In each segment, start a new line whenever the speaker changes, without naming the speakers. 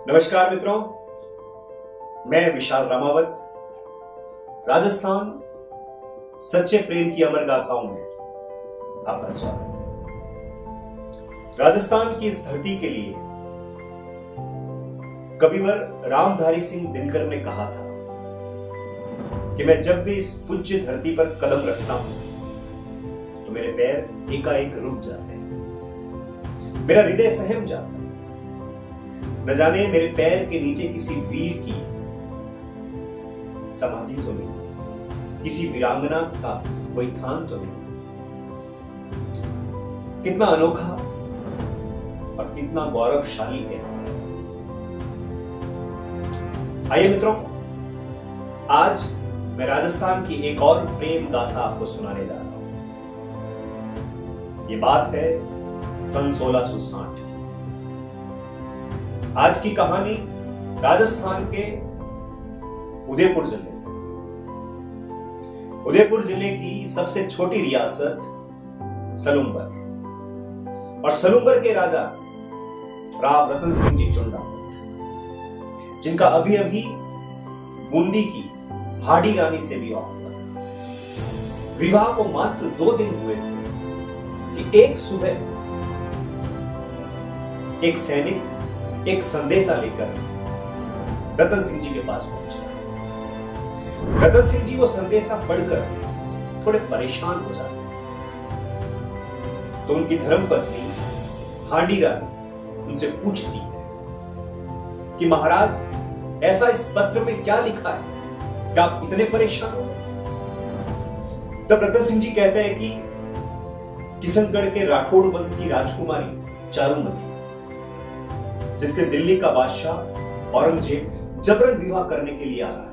नमस्कार मित्रों, मैं विशाल रामावत। राजस्थान सच्चे प्रेम की अमर गाथाओं में आपका स्वागत है। राजस्थान की इस धरती के लिए कविवर रामधारी सिंह दिनकर ने कहा था कि मैं जब भी इस पूज्य धरती पर कदम रखता हूं तो मेरे पैर एकाएक रुक जाते हैं, मेरा हृदय सहम जाता है। न जाने मेरे पैर के नीचे किसी वीर की समाधि तो नहीं, किसी वीरांगना का कोई थान तो नहीं। कितना अनोखा और कितना गौरवशाली है हमारा राजस्थान। आइए मित्रों, आज मैं राजस्थान की एक और प्रेम गाथा आपको सुनाने जा रहा हूं। ये बात है सन 1660 की। आज की कहानी राजस्थान के उदयपुर जिले से। उदयपुर जिले की सबसे छोटी रियासत सलूम्बर, और सलूम्बर के राजा राव रतन सिंह जी चुंडा, जिनका अभी अभी बूंदी की हाड़ी रानी से विवाह हुआ था। विवाह को मात्र 2 दिन हुए थे कि एक सुबह एक सैनिक एक संदेशा लेकर रतन सिंह जी के पास पहुंचा। रतन सिंह जी वो संदेशा पढ़कर थोड़े परेशान हो जाते हैं। तो उनकी धर्मपत्नी हाड़ी रानी उनसे पूछती है कि महाराज, ऐसा इस पत्र में क्या लिखा है कि आप इतने परेशान हो? तब रतन सिंह जी कहते हैं कि किशनगढ़ के राठौड़ वंश की राजकुमारी चारुमती, जिससे दिल्ली का बादशाह औरंगजेब जबरन विवाह करने के लिए आ रहा है,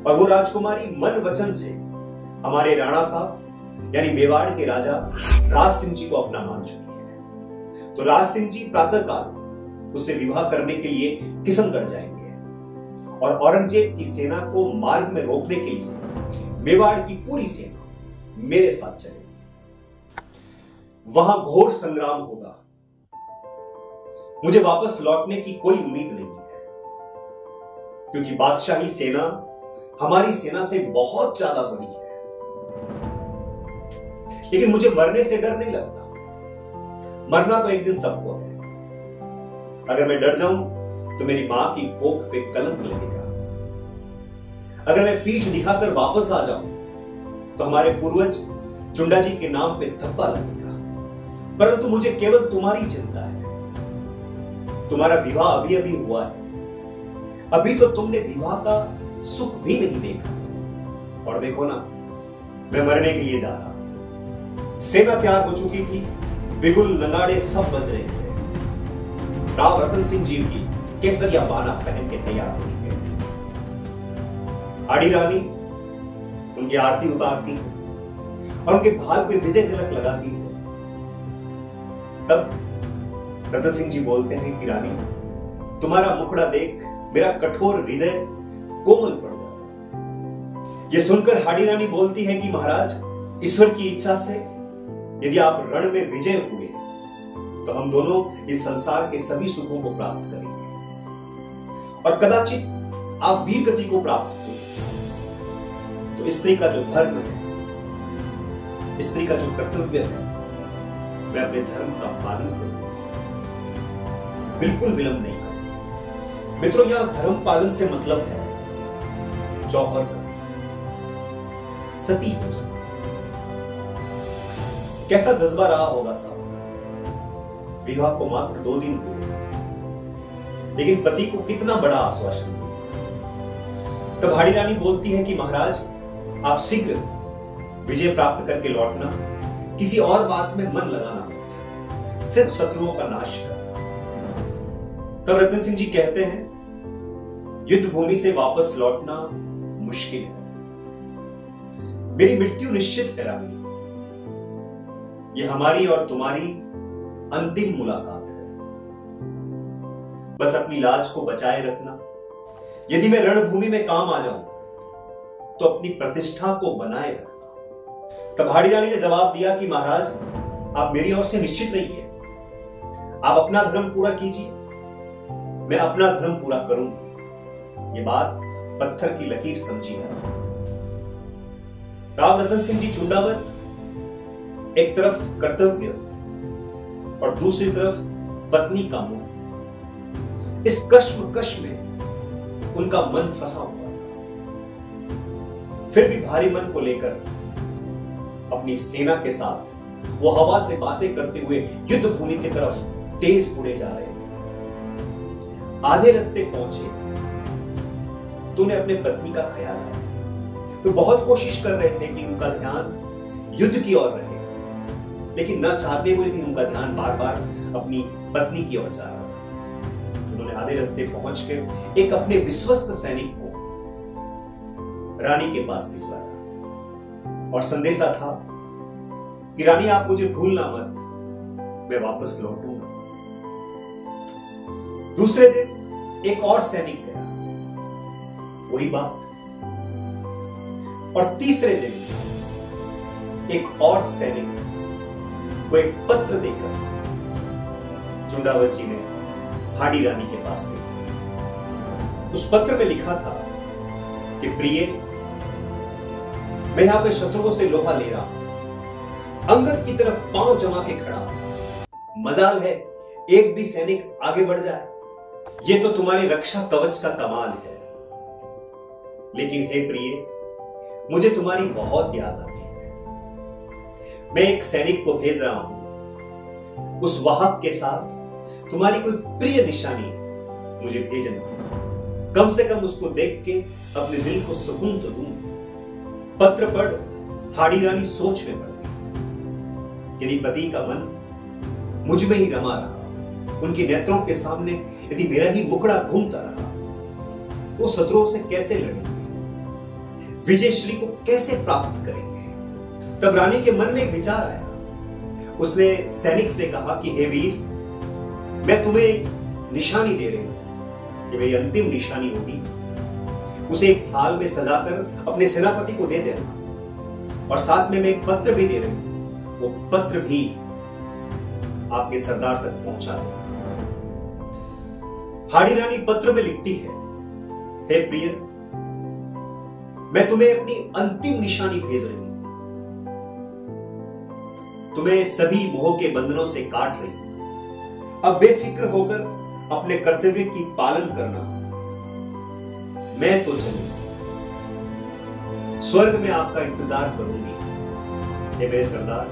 और वो राजकुमारी मन वचन से हमारे राणा साहब यानी मेवाड़ के राजा राज सिंह जी को अपना मान चुकी है। तो राज सिंह जी प्रातःकाल उसे विवाह करने के लिए किशनगढ़ जाएंगे, और औरंगजेब की सेना को मार्ग में रोकने के लिए मेवाड़ की पूरी सेना मेरे साथ चलेगी। वहां घोर संग्राम होगा। मुझे वापस लौटने की कोई उम्मीद नहीं है, क्योंकि बादशाही सेना हमारी सेना से बहुत ज्यादा बड़ी है। लेकिन मुझे मरने से डर नहीं लगता। मरना तो एक दिन सबको है। अगर मैं डर जाऊं तो मेरी मां की कोख पे कलंक लगेगा। अगर मैं पीठ दिखाकर वापस आ जाऊं तो हमारे पूर्वज चुंडा जी के नाम पे धब्बा लगेगा। परंतु मुझे केवल तुम्हारी चिंता है। तुम्हारा विवाह अभी अभी हुआ है, अभी तो तुमने विवाह का सुख भी नहीं देखा। और देखो ना, मैं मरने के लिए जा रहा हूं। सेना तैयार हो चुकी थी, बिगुल नगाड़े सब बज रहे थे। राव रतन सिंह जी भी केसरिया बाना पहन के तैयार हो चुके थे। हाड़ी रानी उनकी आरती उतारती और उनके भाल पे विजय तिलक लगाती है। तब रतन सिंह जी बोलते हैं कि रानी, तुम्हारा मुखड़ा देख मेरा कठोर हृदय कोमल पड़ जाता है। यह सुनकर हाड़ी रानी बोलती है कि महाराज, ईश्वर की इच्छा से यदि आप रण में विजय हुए तो हम दोनों इस संसार के सभी सुखों को प्राप्त करेंगे, और कदाचित आप वीर गति को प्राप्त हुए तो स्त्री का जो धर्म है, स्त्री का जो कर्तव्य है, मैं अपने धर्म का पालन करूंगा, बिल्कुल विलंब नहीं करूंगा। मित्रों, यहां धर्म पालन से मतलब है जौहर का, सती हो जाना। कैसा जज्बा रहा होगा साहब। विवाह को मात्र 2 दिन हुए, लेकिन पति को कितना बड़ा आश्वासन दिया। तब हाड़ी रानी बोलती है कि महाराज, आप शीघ्र विजय प्राप्त करके लौटना, किसी और बात में मन लगाना मत, सिर्फ शत्रुओं का नाश करना। तब रतन सिंह जी कहते हैं, युद्ध भूमि से वापस लौटना मुश्किल है। मेरी मृत्यु निश्चित है रानी। यह हमारी और तुम्हारी अंतिम मुलाकात है। बस अपनी लाज को बचाए रखना। यदि मैं रणभूमि में काम आ जाऊं तो अपनी प्रतिष्ठा को बनाए रखना। तब हाड़ी रानी ने जवाब दिया कि महाराज, आप मेरी ओर से निश्चित रहिए, आप अपना धर्म पूरा कीजिए, मैं अपना धर्म पूरा करूंगी। ये बात पत्थर की लकीर समझी है। राव रतन सिंह जी चुंडावत एक तरफ कर्तव्य और दूसरी तरफ पत्नी का मोह, इस कश्मकश में उनका मन फंसा हुआ था। फिर भी भारी मन को लेकर अपनी सेना के साथ वो हवा से बातें करते हुए युद्ध भूमि की तरफ तेज उड़े जा रहे थे। आधे रास्ते पहुंचे तो उन्हें अपने पत्नी का ख्याल आया। तो बहुत कोशिश कर रहे थे कि उनका ध्यान युद्ध की ओर रहे, लेकिन न चाहते हुए भी उनका ध्यान बार बार अपनी पत्नी की ओर जा रहा था। उन्होंने आधे रास्ते पहुंचकर एक अपने विश्वस्त सैनिक को रानी के पास भिजवाया और संदेशा था कि रानी, आप मुझे भूलना मत, मैं वापस लौटूंगा। दूसरे दिन एक और सैनिक गया, वही बात। और तीसरे दिन एक और सैनिक को एक पत्र देकर चुंडावत जी ने हाडी रानी के पास भेजा। उस पत्र में लिखा था कि प्रिय, मैं यहां पे शत्रुओं से लोहा ले रहा हूं, अंगद की तरफ पांव जमा के खड़ा हूं। मजाल है एक भी सैनिक आगे बढ़ जाए, ये तो तुम्हारे रक्षा कवच का कमाल है। लेकिन हे प्रिय, मुझे तुम्हारी बहुत याद आती है। मैं एक सैनिक को भेज रहा हूं, उस वाहक के साथ तुम्हारी कोई प्रिय निशानी मुझे भेजना, कम से कम उसको देख के अपने दिल को सुकून तो दूं। पत्र पढ़ हाडी रानी सोच में पड़ गई। यदि पति का मन मुझ में ही रमा रहा, उनके नेत्रों के सामने यदि मेरा ही मुकड़ा घूमता रहा, वो शत्रुओं से कैसे लड़ेंगे, विजय श्री को कैसे प्राप्त करेंगे। तब रानी के मन में एक विचार आया। उसने सैनिक से कहा कि हे वीर, मैं तुम्हें एक निशानी दे रही हूं, ये मेरी अंतिम निशानी होगी। उसे एक थाल में सजाकर अपने सेनापति को दे देना, और साथ में मैं एक पत्र भी दे रही हूं, वो पत्र भी आपके सरदार तक पहुंचा देना। हाडी रानी पत्र में लिखती है, हे प्रिय, मैं तुम्हें अपनी अंतिम निशानी भेज रही हूं, तुम्हें सभी मोह के बंधनों से काट रही हूं। अब बेफिक्र होकर अपने कर्तव्य की पालन करना। मैं तो चली, स्वर्ग में आपका इंतजार करूंगी। हे मेरे सरदार,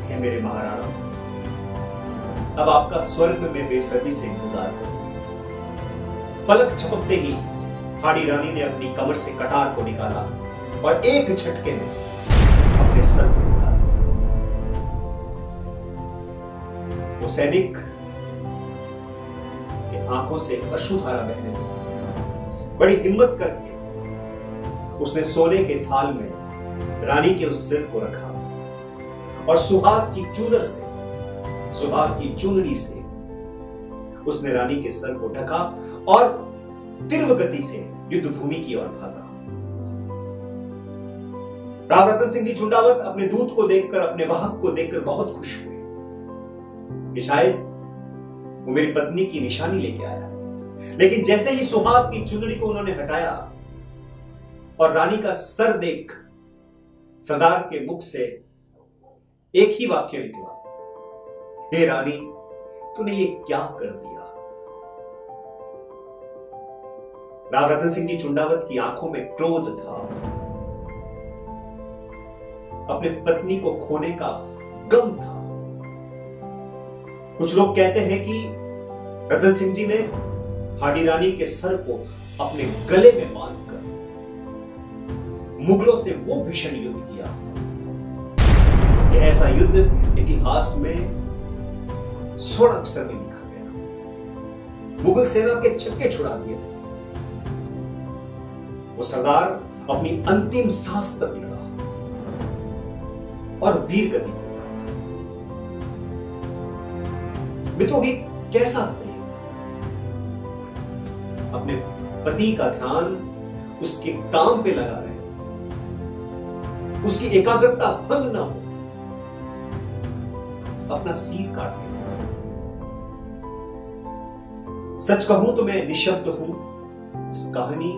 हे मेरे महाराणा, अब आपका स्वर्ग में मैं बेसब्री से इंतजार करूंगी। पलक झपकते ही हाडी रानी ने अपनी कमर से कटार को निकाला और एक झटके में अपने सर को उठा दिया। वो सैनिक की आंखों से अश्रुधारा बहने लगी। बड़ी हिम्मत करके उसने सोने के थाल में रानी के उस सिर को रखा और सुहाग की चूदर से, सुहाग की चुनरी से उसने रानी के सर को ढका और तीव्र गति से युद्ध भूमि की ओर भागा। राव रतन सिंह जी चुंडावत अपने दूत को देखकर, अपने वाहक को देखकर बहुत खुश हुए कि शायद वो मेरी पत्नी की निशानी लेके आया। लेकिन जैसे ही सुहाग की चुनरी को उन्होंने हटाया और रानी का सर देख सरदार के मुख से एक ही वाक्य निकला, हे रानी, तूने ये क्या कर दिया। राव रतन सिंह जी चुंडावत की आंखों में क्रोध था, अपने पत्नी को खोने का गम था। कुछ लोग कहते हैं कि रतन सिंह जी ने हाडी रानी के सर को अपने गले में बांधकर मुगलों से वो भीषण युद्ध किया कि ऐसा युद्ध इतिहास में स्वर्ण अक्षर में लिखा गया। मुगल सेना के छक्के छुड़ा दिए थे। वो सरदार अपनी अंतिम सांस तक लड़ा और वीर गति को प्राप्त। मित्रों, ये कैसा प्रेम, अपने पति का ध्यान उसके काम पे लगा रहे, उसकी एकाग्रता भंग ना हो, अपना सिर काटने। सच कहूं तो मैं निशब्द हूं इस कहानी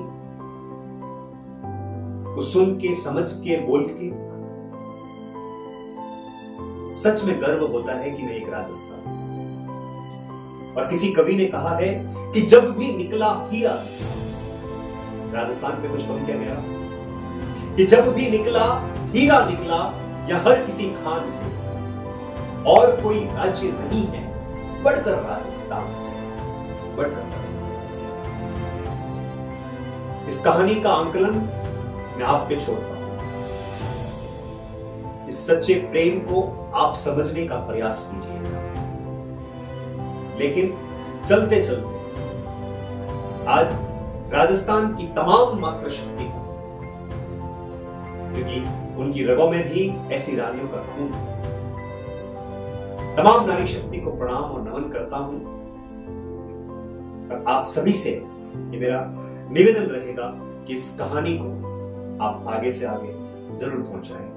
को सुन के, समझ के, बोल के। सच में गर्व होता है कि मैं एक राजस्थान। और किसी कवि ने कहा है कि जब भी निकला हीरा, राजस्थान पे कुछ कम क्या गया, कि जब भी निकला हीरा निकला या हर किसी खान से, और कोई राज्य नहीं है बढ़कर राजस्थान से, बढ़कर राजस्थान से। इस कहानी का आंकलन मैं आप पे छोड़ता हूं। इस सच्चे प्रेम को आप समझने का प्रयास कीजिएगा। लेकिन चलते चलते आज राजस्थान की तमाम मातृशक्ति को, क्योंकि उनकी रगों में भी ऐसी रानियों का खून है, तमाम नारी शक्ति को प्रणाम और नमन करता हूं। और आप सभी से ये मेरा निवेदन रहेगा कि इस कहानी को आप आगे से आगे जरूर पहुंचाएं।